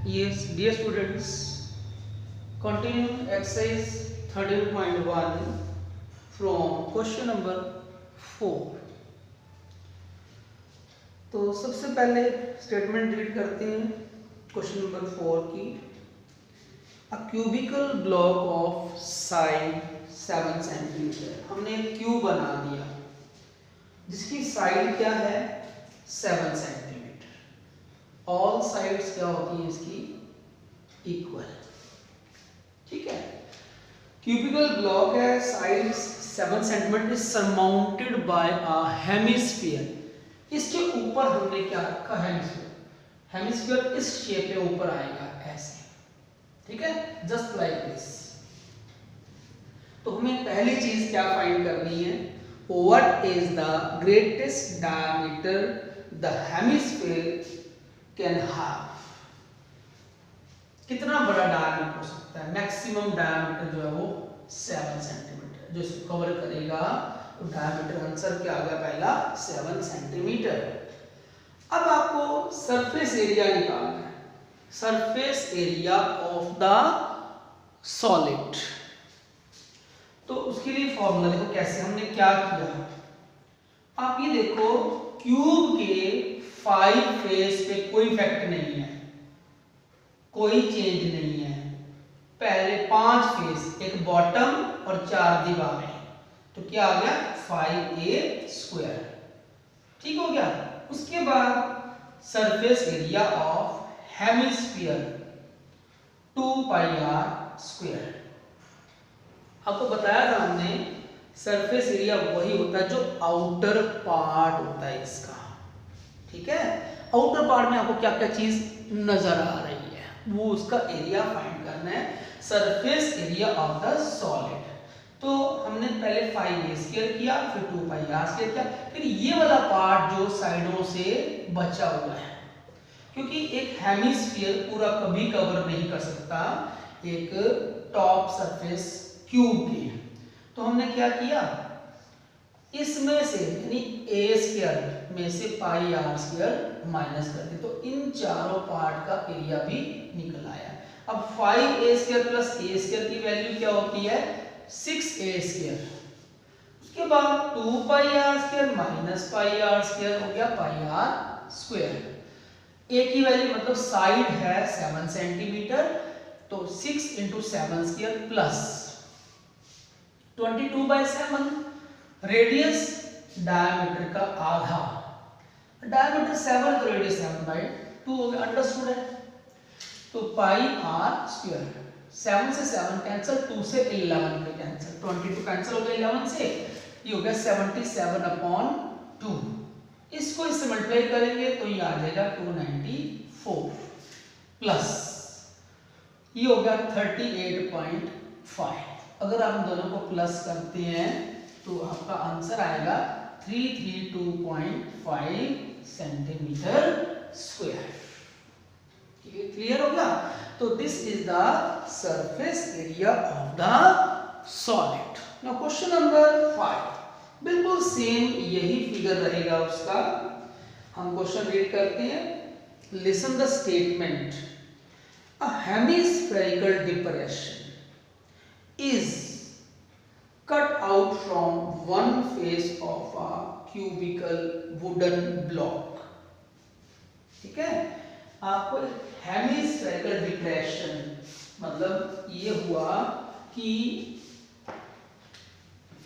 Yes, dear students, continue exercise 13.1 from question number 4. तो सबसे पहले स्टेटमेंट रीड करते हैं क्वेश्चन नंबर 4 की। A cubical block of side 7 centimetre. हमने एक क्यूब बना दिया जिसकी साइड क्या है 7 सेंटीमीटर। ऑल साइड्स क्या होती हैं इसकी इक्वल। ठीक है, क्यूबिकल ब्लॉक है, side 7 centimetre, is surmounted bye a hemisphere. इसके ऊपर हमने क्या रखा हेमिस्फीयर। हेमिस्फीयर इस शेप में ऊपर आएगा ऐसे, ठीक है, जस्ट लाइक दिस। तो हमें पहली चीज क्या फाइंड करनी है, what is the greatest diameter the hemisphere can have. कितना बड़ा डायमीटर हो सकता है, मैक्सिमम डायमीटर जो है वो 7 सेंटीमीटर, जो इसको कवर करेगा। तो डायमीटर आंसर क्या आ गया पहला 7 सेंटीमीटर। अब आपको सरफेस एरिया निकालना है, surface area of the solid. तो उसके लिए फॉर्मूला देखो कैसे हमने क्या किया। आप ये देखो क्यूब के 5 फेस पे कोई इफेक्ट नहीं है, कोई चेंज नहीं है। पहले 5 फेस, एक बॉटम और 4 दीवारें, तो क्या आ गया 5a²। ठीक हो गया। उसके बाद surface area of hemisphere 2πr²। आपको बताया था हमने सरफेस एरिया वही होता है जो आउटर पार्ट होता है इसका। ठीक है, आउटर पार्ट में आपको क्या क्या चीज नजर आ रही है वो उसका एरिया फाइंड करना है, surface area of the solid. तो हमने पहले 5a² किया, फिर 2πr² किया, फिर ये वाला पार्ट जो साइडों से बचा हुआ है, क्योंकि एक हेमिस्फीयर पूरा कभी कवर नहीं कर सकता एक टॉप सरफेस क्यूब की। तो हमने क्या किया, इसमें से यानी a² में से πr² माइनस कर दिया, तो इन चारों पार्ट का एरिया भी निकल आया। अब 5a² प्लस a² की वैल्यू क्या होती है 6a²। उसके बाद 2πr² माइनस πr² हो गया πr²। a की वैल्यू मतलब साइड है 7 सेंटीमीटर, तो 6 × 7² प्लस 22/7। रेडियस डायमीटर का आधा, डायमीटर 7 तो रेडियस 7/2 हो गया, अंडरस्टूड है। तो πr², 7 से 7 कैंसिल, 2 से 11 पे कैंसिल, 22 कैंसिल हो गया 11 से, ये हो गया 77/2। इसको इससे मल्टीप्लाई करेंगे तो ये आ जाएगा 294 प्लस ये हो गया 38.5। अगर आप दोनों को प्लस करते हैं तो आपका आंसर आएगा 332.5 सेंटीमीटर स्क्वायर। क्लियर होगा। तो this is the surface area of the solid. Now question number 5, बिल्कुल सेम यही फिगर रहेगा उसका। हम क्वेश्चन रीड करते हैं, listen the statement. A hemispherical depression is cut out from one face of a cubical wooden block। ठीक है, आपको हेमिस्फेरिकल डिप्रेशन मतलब ये हुआ कि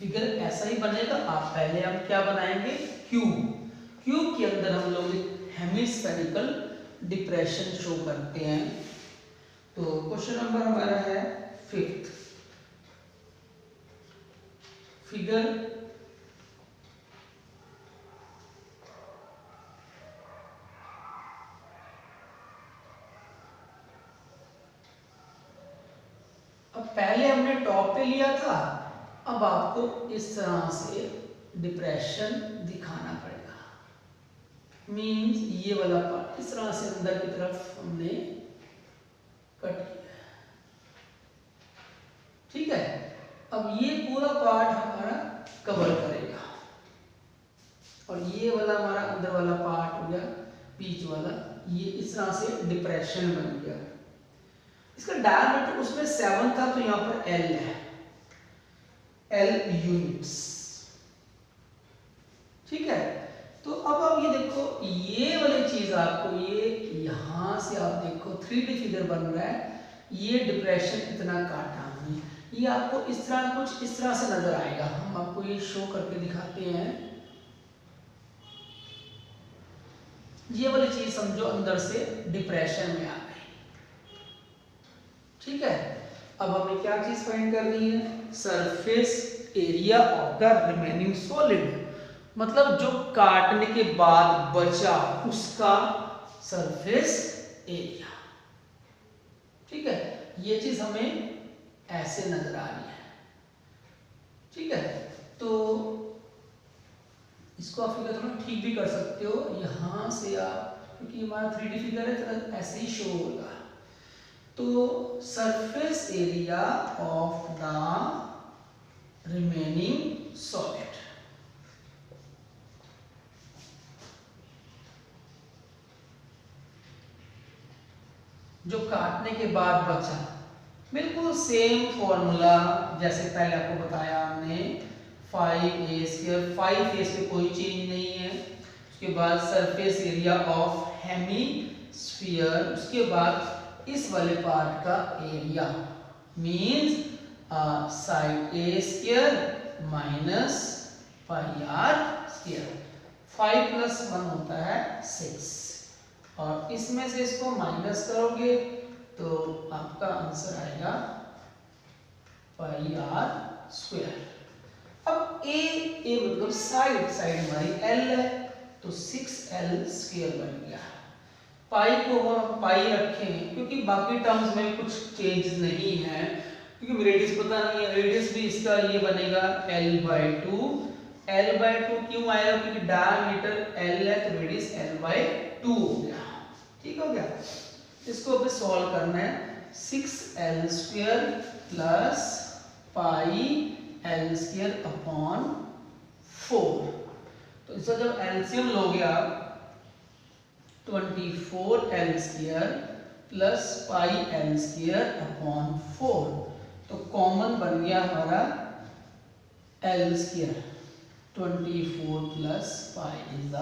फिगर ऐसा ही बनेगा। आप पहले हम क्या बनाएंगे क्यूब, क्यूब के अंदर हम लोग हेमिस्फेरिकल डिप्रेशन शो करते हैं। तो क्वेश्चन नंबर हमारा है 5th फिगर। अब पहले हमने टॉप पे लिया था, अब आपको इस तरह से डिप्रेशन दिखाना पड़ेगा। मींस ये वाला पार्ट इस तरह से अंदर की तरफ हमने कट किया, ठीक है। अब ये पूरा पार्ट हमारा कवर करेगा और ये वाला हमारा अंदर वाला पार्ट हो गया बीच वाला ये इस तरह से डिप्रेशन बन गया। इसका डायमीटर उसमें 7 था तो यहाँ पर L है, L यूनिट्स। ठीक है, तो अब आप ये देखो, ये वाली चीज आपको ये यहां से आप देखो 3D फिगर बन रहा है, ये डिप्रेशन इतना काटा हमने, ये आपको इस तरह कुछ इस तरह से नजर आएगा। हम आपको ये शो करके दिखाते हैं। ये वाली चीज समझो अंदर से डिप्रेशन में आ गई। ठीक है, अब हमें क्या चीज फाइंड करनी है? Surface area of the remaining solid, मतलब जो काटने के बाद बचा उसका सरफेस एरिया। ठीक है, ये चीज हमें ऐसे नजर आ रही है। ठीक है, तो इसको आप फिगर थोड़ा ठीक भी कर सकते हो, यहां से आप, क्योंकि हमारा 3D फिगर है तो ऐसे ही शो होगा। तो surface area of the remaining solid, जो काटने के बाद बचा, बिल्कुल सेम फॉर्मूला जैसे पहले आपको बताया हमने, 5a², 5a पे कोई चेंज नहीं है। उसके बाद सरफेस एरिया ऑफ हेमीस्फीयर, उसके बाद इस वाले पार्ट का area means side a² minus πr²। 5 + 1 होता है 6, और इसमें से इसको माइनस करोगे तो आपका आंसर आएगा πr²। अब ए मतलब साइड हमारी L है तो 6L² बन गया। पाई को हम पाई रखें क्योंकि बाकी टर्म्स में कुछ चेंज नहीं है, क्योंकि रेडियस पता नहीं है। रेडियस भी इसका ये बनेगा L/2। L/2 क्यों आएगा? क्योंकि डायमीटर L है तो रेडियस L/2 हो गया। ठीक हो गया, इसको अब सॉल्व करना है। 6L² प्लस πL² अपॉन 4, तो इसका जब एलसीएम लोगे आप 24L² प्लस πL² अपॉन 4, तो कॉमन बन गया हमारा L²। 24 plus π is the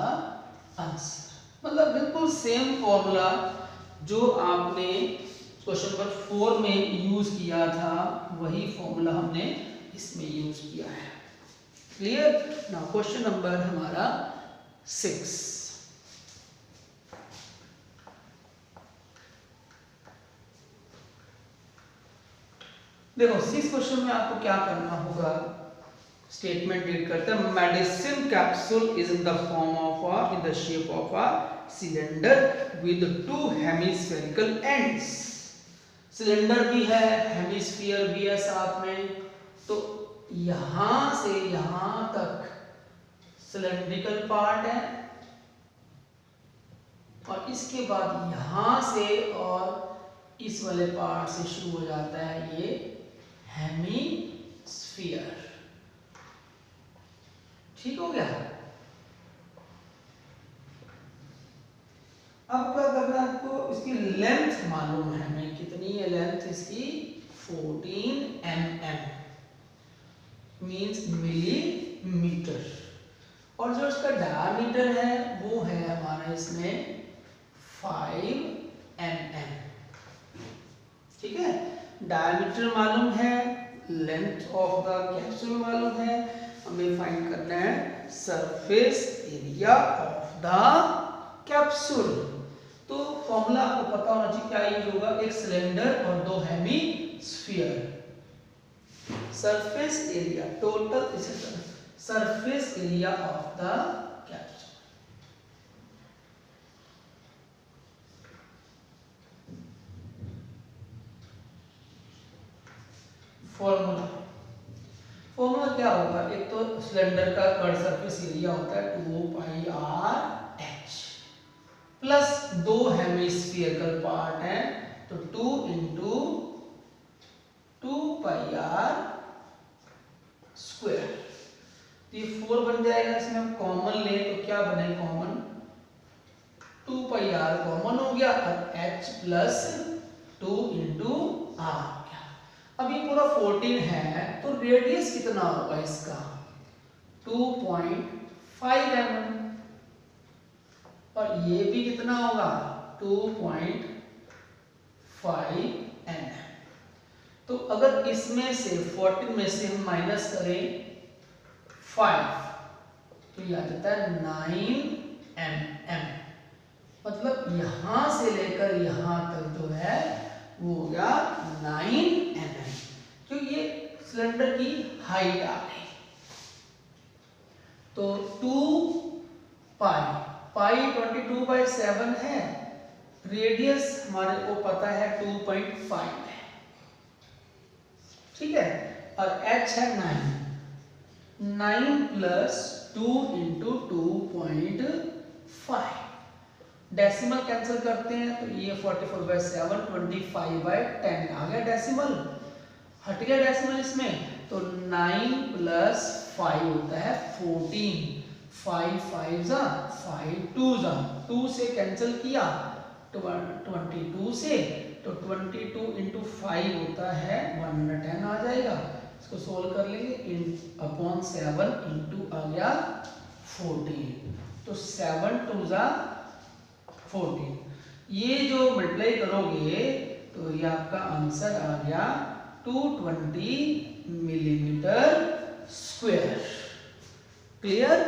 answer. मतलब बिल्कुल सेम फॉर्मूला जो आपने क्वेश्चन नंबर 4 में यूज किया था, वही फॉर्मूला हमने इसमें यूज किया है। क्लियर? नाउ क्वेश्चन नंबर हमारा 6। देखो 6 क्वेश्चन में आपको क्या करना होगा, स्टेटमेंट रीड करते हैं। Medicine capsule is in the form of in the shape of a cylinder with 2 hemispherical ends. Cylinder भी है, हेमिस्फीयर भी है साथ में, तो यहां से यहां तक सिलेंड्रिकल पार्ट है, और इसके बाद यहां से और इस वाले पार्ट से शुरू हो जाता है ये हेमिस्फीयर। ठीक हो गया? अब क्या करना है आपको, इसकी लेंथ मालूम है हमें, कितनी है लेंथ इसकी? 14 mm मींस मिलीमीटर, और जो इसका डायमीटर है वो है हमारा इसमें 5 mm। ठीक है, डायमीटर मालूम है, लेंथ ऑफ द कैप्सूल मालूम है, हमें फाइंड करना है surface area of the capsule. तो फॉर्मूला आपको पता होना चाहिए, क्या यूज होगा? एक सिलेंडर और 2 hemisphere. Surface area total surface area of the capsule. Formula क्या होगा? एक तो सिलेंडर का कर्व सरफेस एरिया होता है 2πr/h, प्लस 2 हेमिस्फीरिकल पार्ट है तो 2 × 2πr²। तो ये 4 बन जाएगा। इसमें हम कॉमन लें तो क्या बने? कॉमन 2 पाई आर कॉमन हो गया और h प्लस 2 इंटू आर हो गया। अब ये पूरा 14 है तो रेडियस कितना होगा इसका 2.5 mm और ये भी कितना होगा 2.5 mm। तो अगर इसमें से 14 में से हम माइनस करें 5 तो ये आ जाता है 9 mm। मतलब यहां से लेकर यहां तक जो है वो हो गया 9 mm, जो ये सिलेंडर की हाइट आ गई। तो 2 पाई 22/7 है, रेडियस हमारे को पता है 2.5 है, ठीक है, और h है 9 प्लस 2 इंटू 2.5, डेसिमल कैंसिल करते हैं तो ये 44/7 25/10 आ गया डेसिमल, हट गया डेसिमल इसमें, तो 9 प्लस 5 होता है 14, 5 5 जा 5 2 जा 2 से कैंसिल किया 22 से, तो 22 इंटू 5 होता है 110 आ जाएगा। इसको सोल्व कर लेंगे अपॉन 7 इंटू आ गया 14, तो 7 2 जा 14, ये जो मल्टीप्लाई करोगे तो ये आपका आंसर आ गया 220 मिलीमीटर स्क्वायर। क्लियर?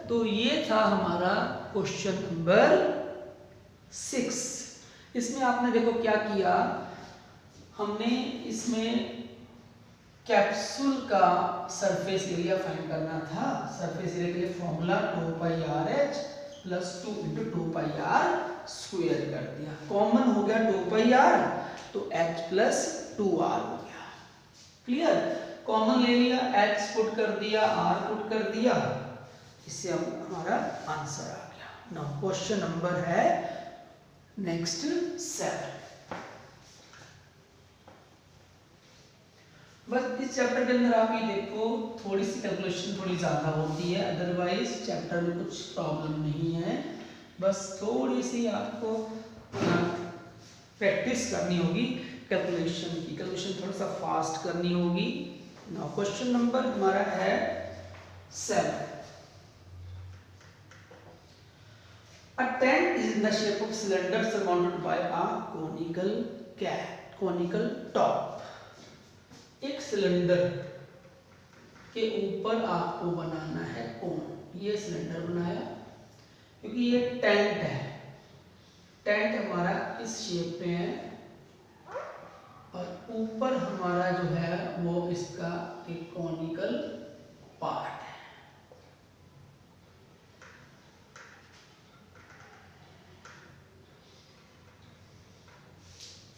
तो ये था हमारा क्वेश्चन नंबर 6। इसमें आपने देखो क्या किया, हमने इसमें कैप्सूल का सरफेस एरिया फाइंड करना था। सरफेस एरिया के लिए formula 2πRh plus 2 into 2πr square कर दिया, कॉमन हो गया 2πr तो h प्लस 2r हो गया। क्लियर? कॉमन ले लिया, h पुट कर दिया, r पुट कर दिया, इससे हमारा आंसर आ गया। नाउ क्वेश्चन नंबर है नेक्स्ट 7। बस इस चैप्टर के अंदर आप ये देखो थोड़ी सी कैलकुलेशन थोड़ी ज़्यादा होती है, अदरवाइज चैप्टर में कुछ प्रॉब्लम नहीं है, बस थोड़ी सी आपको प्रैक्टिस करनी होगी कैलकुलेशन की, कैलकुलेशन थोड़ा सा फास्ट करनी होगी। नाउ क्वेश्चन नंबर हमारा है 7। A tent is in the shape of cylinder surmounted by a conical top। एक सिलेंडर के ऊपर आपको बनाना है कोन। ये सिलेंडर बनाया क्योंकि ये टेंट है, टेंट हमारा इस शेप में है और ऊपर हमारा जो है वो इसका एक कॉनिकल पार्ट है।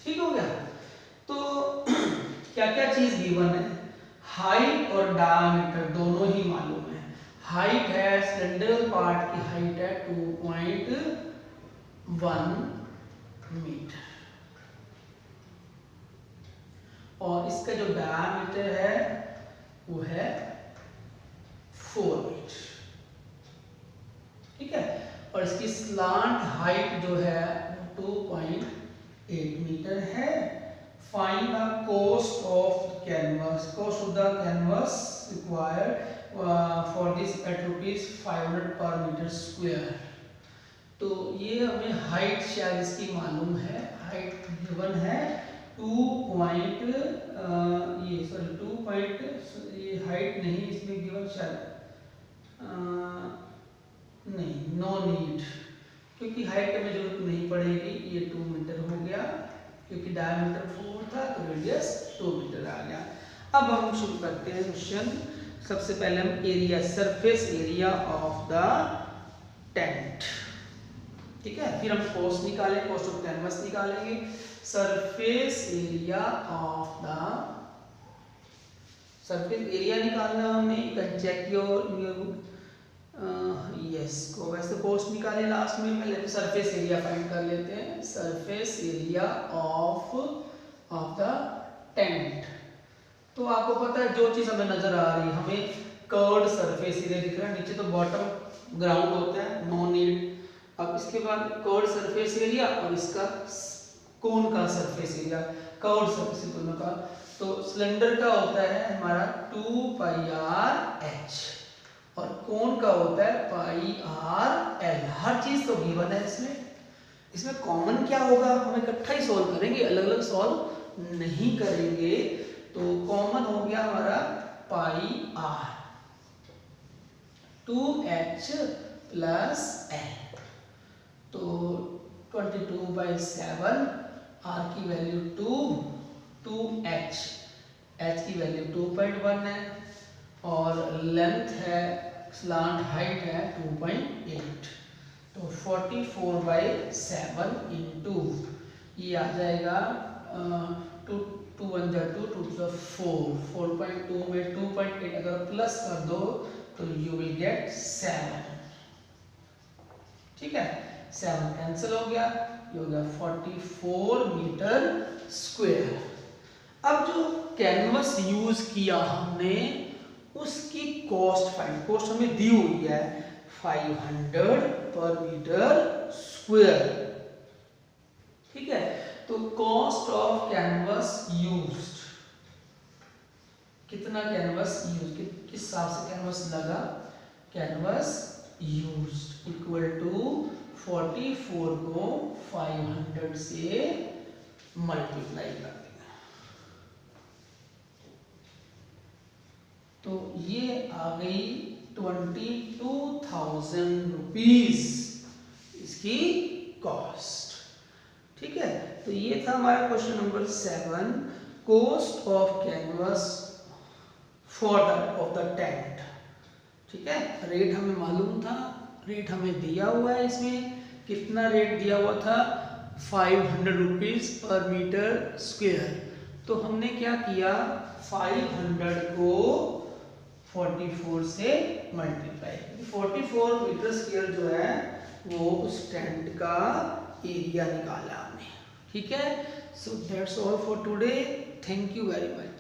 ठीक हो गया? तो क्या क्या चीज गिवन है, हाइट और डायमीटर दोनों ही मालूम है। हाइट है, सिलेंडर पार्ट की हाइट है 2.1 मीटर और इसका जो डायमीटर है वो है 4 मीटर। ठीक है, और इसकी स्लांट हाइट जो है 2.8 मीटर है। Find the cost of canvas. Cost of the canvas required for this at ₹500 per meter square. तो ये हमें हाइट शायद इसकी मालूम है, हाइट गिवन है 2 ये हाइट नहीं इसमें गिवन शायद नहीं, नो नीड, क्योंकि हाइट हमें जरूरत नहीं पड़ेगी। ये 2 मीटर हो गया क्योंकि डायमीटर 4 था तो रेडियस 2 मीटर आ गया। अब हम शुरू करते हैं क्वेश्चन। सबसे पहले हम area, surface area of the tent, ठीक है, फिर हम कोस्ट निकालें, कोस्ट ऑफ कैनवस निकालेंगे। Surface area of the, surface area निकालना हमने, you can check your yes को, वैसे कोस्ट निकाले लास्ट में, पहले तो सरफेस एरिया फाइंड कर लेते हैं। Surface area of the tent, तो आपको पता है जो चीज हमें नजर आ रही है, हमें कर्व्ड सरफेस एरिया दिख रहा है, नीचे तो बॉटम ग्राउंड होता है, नो नीड अब इसके बाद कर्व्ड सरफेस एरिया और इसका कोन का सरफेस एरिया, कर्व्ड सरफेस दोनों का। तो सिलेंडर का होता है हमारा 2πr/h और कोन का होता है πr/l। हर चीज तो गिवन है इसमें कॉमन क्या होगा, हम इकट्ठा ही सॉल्व करेंगे, अलग अलग सॉल्व नहीं करेंगे। तो कॉमन हो गया हमारा πr, 2h + l। तो 22/7, r की वैल्यू 2, 2h, h की वैल्यू 2.1 है और लेंथ है, स्लांट हाइट है 2.8। तो 44/7 इंटू ये आ जाएगा 2 2 1 जा 2 2 जा 4, 4.2 में 2.8 अगर प्लस कर दो तो यू विल गेट 7। ठीक है, 7 कैंसिल हो गया, ये हो गया 44 मीटर स्क्वायर। अब जो कैनवस यूज किया हमने उसकी कॉस्ट फाइंड, कॉस्ट हमें दी हुई है 500 पर मीटर स्क्वायर। ठीक है, तो कॉस्ट ऑफ कैनवस यूज्ड, कितना कैनवस यूज, किस हिसाब से कैनवस लगा, कैनवस यूज्ड इक्वल टू 44 को 500 से मल्टीप्लाई कर देंगे। तो ये आ गई 22,000 रुपीज इसकी कॉस्ट। ठीक है, तो ये था हमारा question number 7, cost of canvas for the tent. ठीक है, रेट हमें मालूम था, रेट हमें दिया हुआ है, इसमें कितना रेट दिया हुआ था 500 रुपीज पर मीटर स्क्वायर। तो हमने क्या किया, 500 को 44 से मल्टीप्लाई, 44 मीटर स्क्वायर जो है वो उस टेंट का एरिया निकाला हमने। ठीक है, so that's all for today, thank you very much.